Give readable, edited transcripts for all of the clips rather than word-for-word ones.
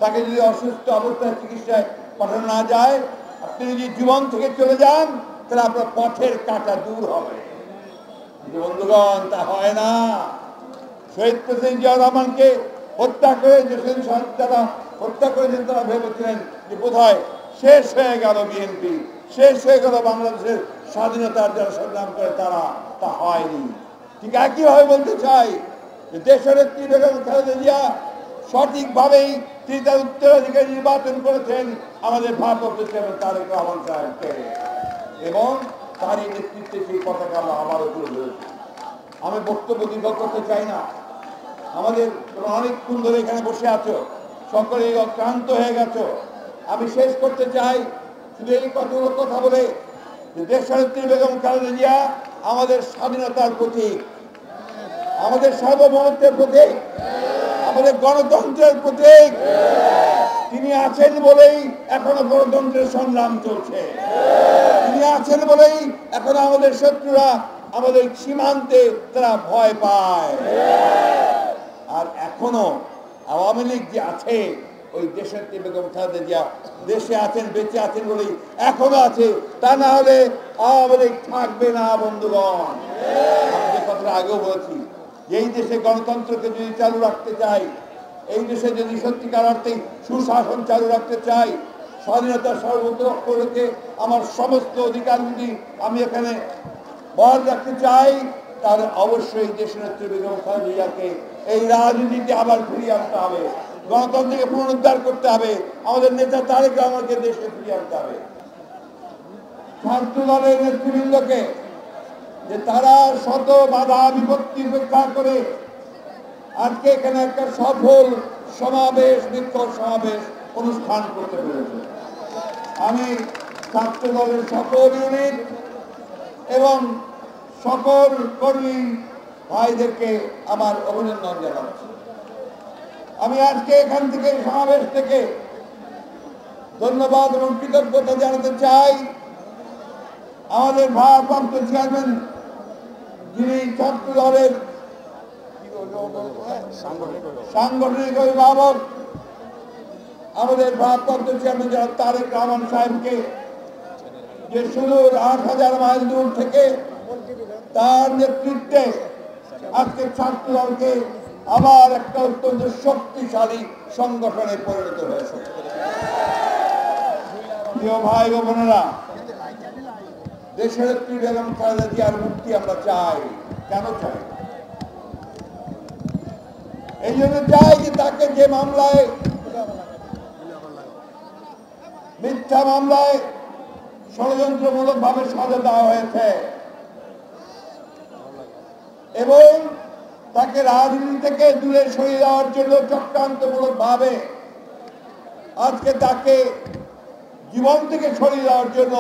তাকে যদি অসুস্থ অবস্থায় চিকিৎসায় পাঠানো না যায়, আপনি যদি জীবন থেকে চলে যান, তাহলে আপনার পথের কাঁটা দূর হবে। বন্ধুগণ, তা হয় না। শহীদ প্রেসিডেন্ট জিয়াউর রহমানকে হত্যা করে যারা হত্যা করেছেন তারা ভেবেছিলেন যে বোধহয় শেষ হয়ে গেল বিএনপি, শেষ হয়ে গেল বাংলাদেশের স্বাধীনতার যারা সংগ্রাম করে তারা। তা হয়নি। ঠিক একইভাবে বলতে চাই যে দেশনেত্রী বেগম খালেদা জিয়া সঠিকভাবেই তিনি তার উত্তরাধিকারী নির্বাচন করেছেন আমাদের ভারপ্রাপ্ত চেয়ারম্যান তারেক রহমান সাহেবকে, এবং তারই নেতৃত্বে সেই পতাকা আমরা আবারও তুলে ধরেছি। আমি বক্তব্য দীর্ঘ করতে চাই না। আমাদের অনেকক্ষণ ধরে এখানে বসে আছো, সকলে ক্লান্ত হয়ে গেছো। আমি শেষ করতে চাই শুধু এই কতগুলো কথা বলে যে দেশনেত্রী বেগম খালেদা জিয়া আমাদের স্বাধীনতার প্রতীক, আমাদের সার্বভৌমত্বের প্রতীক, আমাদের গণতন্ত্রের প্রতীক। তিনি আছেন বলেই এখনো গণতন্ত্রের সংগ্রাম চলছে। তিনি আছেন বলেই এখন আমাদের শত্রুরা আমাদের সীমান্তে তারা ভয় পায়। আর এখনো আওয়ামী লীগ যে আছে, ওই দেশনেত্রী বেগম খালেদা জিয়া দেশে আছেন, বেঁচে আছেন বলেই এখনো আছে। তা না হলে আওয়ামী লীগ থাকবে না। বন্ধুগণ, আমি যে কথাটা আগেও বলেছি, এই দেশে গণতন্ত্রকে যদি চালু রাখতে চাই, এই দেশে যদি সত্যিকার অর্থে সুশাসন চালু রাখতে চাই, স্বাধীনতার সর্বত্র রেখে আমার সমস্ত অধিকার যদি আমি এখানে বহাল রাখতে চাই, তাহলে অবশ্যই দেশনেত্রী বেগম খালেদা জিয়াকে এই রাজনীতিতে আবার ফিরিয়ে আনতে হবে, গণতন্ত্রকে পুনরুদ্ধার করতে হবে, আমাদের নেতা তারেক রহমানকে দেশে ফিরিয়ে আনতে হবে। ছাত্র দলের নেতৃবৃন্দকে যে তারা শত বাধা বিপত্তি উপেক্ষা করে আজকে এখানে একটা সফল সমাবেশ, বিক্ষোভ সমাবেশ অনুষ্ঠান করতে পেরেছে, আমি ছাত্র দলের সকল ইউনিট এবং সকল কর্মী ভাইদেরকে আমার অভিনন্দন জানাচ্ছি। আমি আজকে এখান থেকে সমাবেশ থেকে ধন্যবাদ এবং কৃতজ্ঞতা জানাতে চাই আমাদের ভারপ্রাপ্ত চেয়ারম্যান, যিনি ছাত্র দলের সাংগঠনিক অভিভাবক, আমাদের ভারপ্রাপ্ত চেয়ারম্যান যারা তারেক রহমান সাহেবকে, যে সুদূর ৮,০০০ মাইল দূর থেকে তার নেতৃত্বে আজকে ছাত্র দলকে আবার একটা অত্যন্ত শক্তিশালী সংগঠনে পরিণত হয়েছে। প্রিয় ভাই ও বোনেরা, দেশনেত্রী বেগম খালেদা জিয়ার মুক্তি আমরা চাই। কেন চাই? এই জন্য চাই যে তাকে যে মামলায়, মিথ্যা মামলায় ষড়যন্ত্রমূলক ভাবে সাজা দেওয়া হয়েছে এবং তাকে রাজনীতি থেকে দূরে সরিয়ে দেওয়ার জন্য চক্রান্তমূলক ভাবে আজকে তাকে জীবন থেকে সরিয়ে দেওয়ার জন্য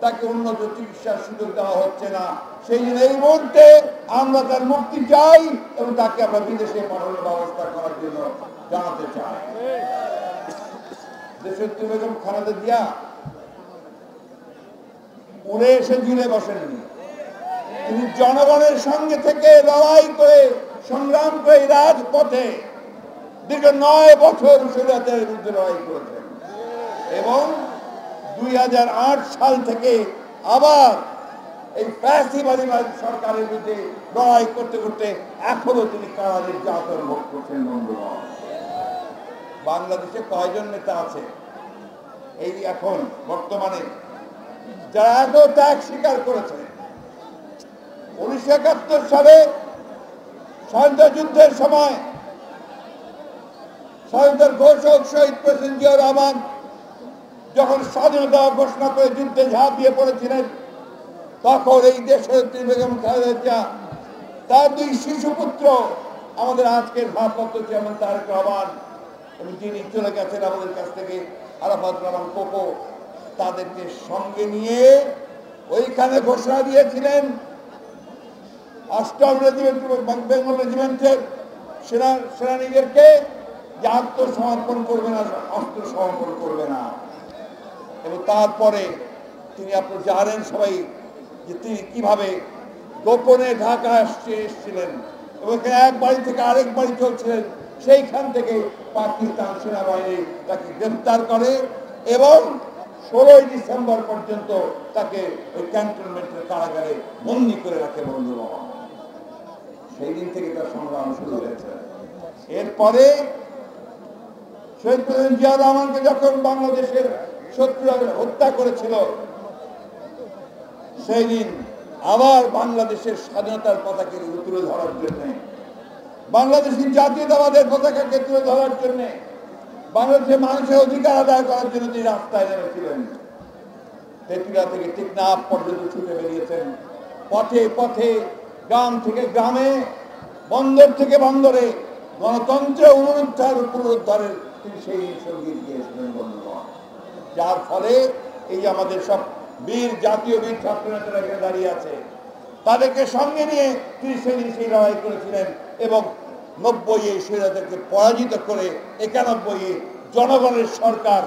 তাকে উন্নত চিকিৎসার সুযোগ দেওয়া হচ্ছে না। সেই জন্য এই মুহূর্তে আমরা তার মুক্তি চাই এবং তাকে আমরা বিদেশে পাঠানোর ব্যবস্থা করার জন্য জানাতে চাই। দেশনেত্রী বেগম খালেদা জিয়া উড়ে এসে জুড়ে বসেননি। তিনি জনগণের সঙ্গে থেকে লড়াই করে, সংগ্রাম করে রাজপথে দীর্ঘ ৯ বছর স্বৈরাচারের বিরুদ্ধে লড়াই করেছেন এবং ২০০৮ সাল থেকে আবার এই ফ্যাসিবাদী সরকারের বিরুদ্ধে লড়াই করতে করতে এখনো তিনি কারা নির্যাতন ভোগ করছেন। বন্ধুগণ, বাংলাদেশে কয়জন নেতা আছে এই এখন বর্তমানে যারা এত ত্যাগ স্বীকার করেছে? ১৯৭১ সালে স্বাধীনতা যুদ্ধের সময় স্বাধীনতার ঘোষক শহীদ প্রেসিডেন্ট জিয়াউর রহমান যখন স্বাধীনতা ঘোষণা করে যুদ্ধে ঝাঁপিয়ে পড়েছিলেন, তখন এই দেশনেত্রী বেগম খালেদা জিয়া তার ২ শিশুপুত্র, আমাদের আজকের ভারপ্রাপ্ত চেয়ারম্যান তারেক রহমান এবং যিনি চলে গেছেন আমাদের কাছ থেকে আরাফাত রহমান কোকো, তাদেরকে সঙ্গে নিয়ে ওইখানে ঘোষণা দিয়েছিলেন ৮ম রেজিমেন্ট বেঙ্গল রেজিমেন্টের সেনানীদেরকে যে আত্মসমর্পণ করবে না, অস্ত্র সমর্পণ করবে না। এবং তারপরে তিনি, আপনি জানেন সবাই, যে তিনি কিভাবে গোপনে ঢাকা এসেছিলেন এবং এক বাড়ি থেকে আরেক বাড়ি চলছিলেন সেইখান থেকে পাকিস্তান সেনাবাহিনী তাকে গ্রেফতার করে এবং 16 ডিসেম্বর পর্যন্ত তাকে ওই ক্যান্টনমেন্টের কারাগারে বন্দী করে রাখে বন্ধুগণ। সেই দিন থেকে তার সংগ্রাম শুরু হয়েছে। এরপরে শহীদ প্রেসিডেন্ট জিয়াউর রহমানকে যখন বাংলাদেশের শত্রুরা হত্যা করেছিল, সেই দিন আবার বাংলাদেশের স্বাধীনতার পতাকাকে তুলে ধরার জন্য, বাংলাদেশের জাতীয়তাবাদের পতাকাকে তুলে ধরার জন্য, বাংলাদেশের মানুষের অধিকার আদায় করার জন্য তিনি রাস্তায় নেমেছিলেন। তেতুলিয়া থেকে টেকনাফ পর্যন্ত ছুটে বেরিয়েছেন। পথে পথে, গ্রাম থেকে গ্রামে, বন্দর থেকে বন্দরে গণতন্ত্রের পুনরুদ্ধারের তিনি সেই সঙ্গীত গিয়েছিলেন বন্ধুগণ। যার ফলে এই যে আমাদের সব বীর জাতীয় বীর ছাত্র নেতারা এখানে দাঁড়িয়ে আছে, তাদেরকে সঙ্গে নিয়ে তিনি সেদিন সেই লড়াই করেছিলেন এবং 90-এ স্বৈরাচারকে পরাজিত করে 91-এ জনগণের সরকার,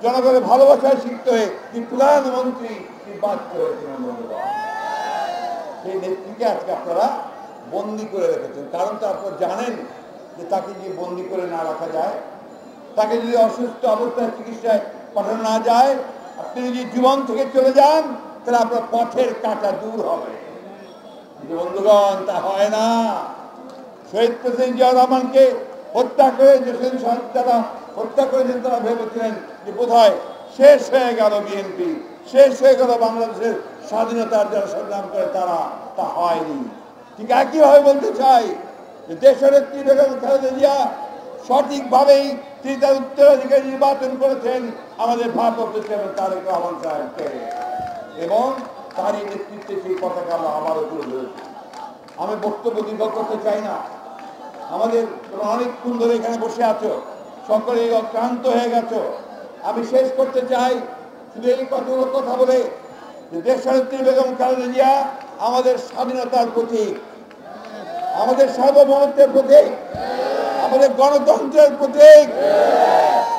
জনগণের ভালোবাসায় সিক্ত হয়ে তিনি প্রধানমন্ত্রী নির্বাচিত হয়েছিলেন বন্ধুগণ। সেই নেত্রীকে আজকে আপনারা বন্দি করে রেখেছেন। কারণ তো আপনারা জানেন যে তাকে যদি বন্দি করে না রাখা যায়, তাকে যদি অসুস্থ অবস্থায় চিকিৎসায় পাঠানো না যায়, আপনি যদি জীবন থেকে চলে যান, তাহলে আপনার পথের কাঁটা দূর হবে। বন্ধুগণ, তা হয় না। শহীদ প্রেসিডেন্ট জিয়াউর রহমানকে হত্যা করে যে তারা হত্যা করেছেন, তারা ভেবেছিলেন যে বোধহয় শেষ হয়ে গেল বিএনপি, শেষ হয়ে গেল বাংলাদেশের স্বাধীনতার যারা সংগ্রাম করে তারা। তা হয়নি। ঠিক একইভাবে বলতে চাই যে দেশনেত্রী বেগম খালেদা জিয়া সঠিকভাবেই তিনি তার উত্তরাধিকারী নির্বাচন করেছেন আমাদের ভারপ্রাপ্ত চেয়ারম্যান তারেক রহমান সাহেবকে, এবং তারই নেতৃত্বে সেই পতাকা আমরা আবারও তুলে ধরেছি। আমি বক্তব্য দীর্ঘ করতে চাই না। আমাদের অনেকক্ষণ ধরে এখানে বসে আছো, সকলে অক্লান্ত হয়ে গেছো। আমি শেষ করতে চাই শুধু এই কতগুলো কথা বলে যে দেশনেত্রী বেগম খালেদা জিয়া আমাদের স্বাধীনতার প্রতীক, আমাদের সার্বভৌমত্বের প্রতীক, আমাদের গণতন্ত্রের প্রতীক।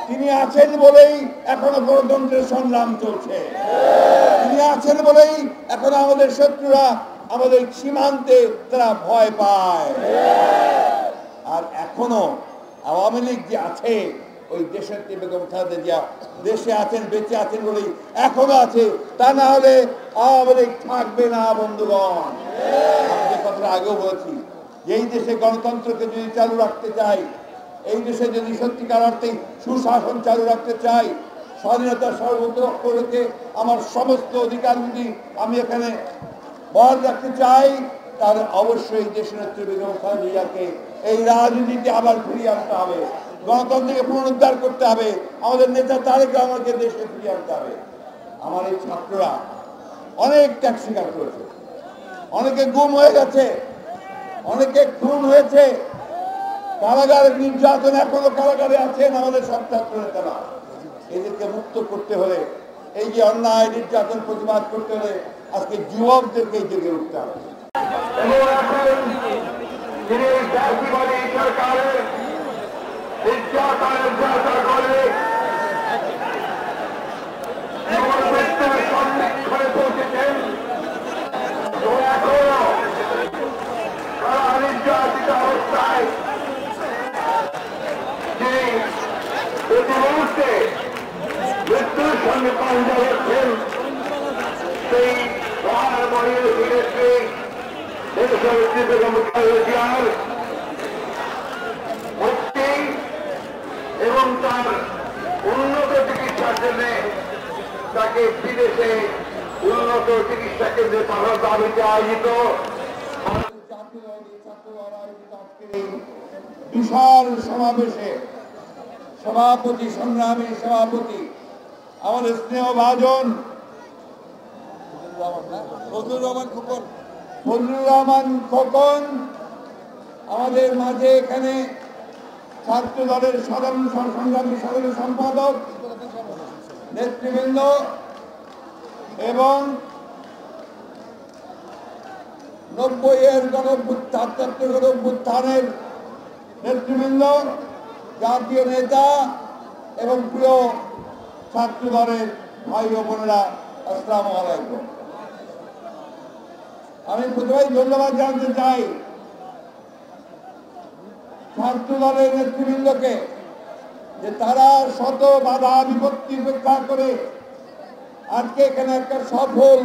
তিনি আছেন বলেই এখনো গণতন্ত্রের সংগ্রাম চলছে। তিনি আছেন বলেই এখন আমাদের শত্রুরা আমাদের সীমান্তে তারা ভয় পায়। আর এখনো আওয়ামী লীগ যে আছে, ওই দেশনেত্রী বেগম খালেদা জিয়া দেশে আছেন, বেঁচে আছেন বলেই এখনো আছে। তা না হলে আওয়ামী লীগ থাকবে না বন্ধুগণ। আমি যে কথাটা আগেও বলেছি, এই দেশে গণতন্ত্রকে যদি চালু রাখতে চাই, এই দেশে যদি সত্যিকার অর্থে সুশাসন চালু রাখতে চাই, স্বাধীনতার সর্বত্র রেখে আমার সমস্ত অধিকার যদি আমি এখানে বহাল রাখতে চাই, তাহলে অবশ্যই দেশনেত্রী বেগম খালেদা জিয়াকে এই রাজনীতিতে আবার ফিরিয়ে আনতে হবে, গণতন্ত্রকে পুনরুদ্ধার করতে হবে, আমাদের নেতা তারেক রহমানকে দেশে ফিরিয়ে আনতে হবে। আমার এই ছাত্ররা অনেক ত্যাগ স্বীকার করেছে, অনেকে গুম হয়ে গেছে, অনেকে খুন হয়েছে, কারাগারে নির্যাতন এখনো কারাগারে আছেন আমাদের সব ছাত্র নেতারা। এদেরকে মুক্ত করতে হলে, এই যে অন্যায় নির্যাতন প্রতিবাদ করতে হলে আজকে যুবকদেরকে জেগে উঠতে হবে। মৃত্যুর সঙ্গে পাল্লা যাচ্ছেন সেই মহানবীর দেশনেত্রী বেগম খালেদা জিয়ার মুক্তি এবং তার উন্নত চিকিৎসার জন্য তাকে বিদেশে উন্নত চিকিৎসা কেন্দ্রে পাঠানোর দাবিতে আয়োজিত বিশাল সমাবেশে সভাপতি, সংগ্রামী সভাপতি, আমাদের স্নেহভাজন ফজলুর রহমান খোকন, আমাদের মাঝে এখানে ছাত্র দলের সাধারণ সংগ্রামী সাধারণ সম্পাদক নেতৃবৃন্দ এবং 90-এর গণঅভ্যুত্থানের নেতৃবৃন্দ, জাতীয় নেতা এবং প্রিয় ছাত্র দলের ভাই ও বোনেরা, আসসালামু আলাইকুম। আমি প্রথমেই ধন্যবাদ জানাতে চাই ছাত্র দলের নেতৃবৃন্দকে যে তারা শত বাধা বিপত্তি উপেক্ষা করে আজকে এখানে একটা সফল